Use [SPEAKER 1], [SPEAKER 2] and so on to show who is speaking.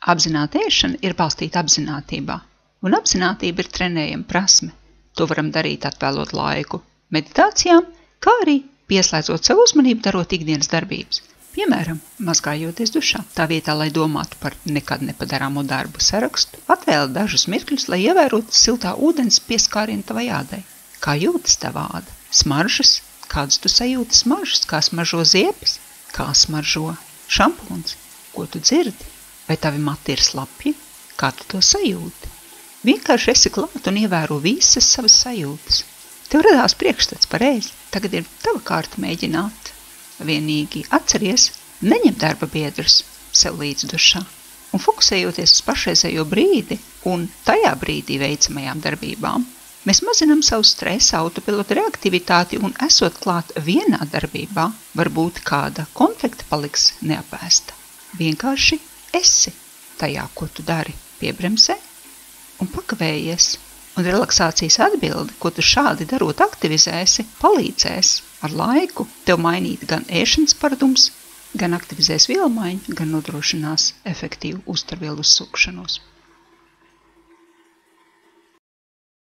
[SPEAKER 1] Apzināta ēšana ir balstīta apzinātībā, un apzinātība ir trenējama prasme. To varam darīt atvēlot laiku meditācijām, kā arī pieslēdzot savu uzmanību darot ikdienas darbības. Piemēram, mazgājoties dušā, tā vietā, lai domātu par nekad nepadarāmo darbu sarakstu, atvēli dažus mirkļus, lai ievērotu siltā ūdens pieskārienu tavai ādai. Kā jūtas tava āda? Smaržas? Kādas tu sajūti smaržas? Kā smaržo ziepes? Kā smaržo šampūns? Ko tu dzirdi? Vai tavi mati ir slapji? Kā tu to sajūti? Vienkārši esi klāt un ievēro visas savas sajūtas. Tev radās priekšstats par ēzi. Tagad ir tava kārta mēģināt. Vienīgi atceries, neņem darba biedrus sev līdz dušā un fokusējoties uz pašreizējo brīdi un tajā brīdī veicamajām darbībām, mēs mazinam savu stresu, autopilotu reaktivitāti un esot klāt vienā darbībā, varbūt kāda konflikta paliks neapēsta. Vienkārši esi tajā, ko tu dari, piebremzē un pakavējies. Un relaksācijas atbildi, ko tu šādi darot aktivizēsi, palīdzēs ar laiku tev mainīt gan ēšanas paradums, gan aktivizēs vielmaiņu, gan nodrošinās efektīvu uzturvielu uzsūkšanos.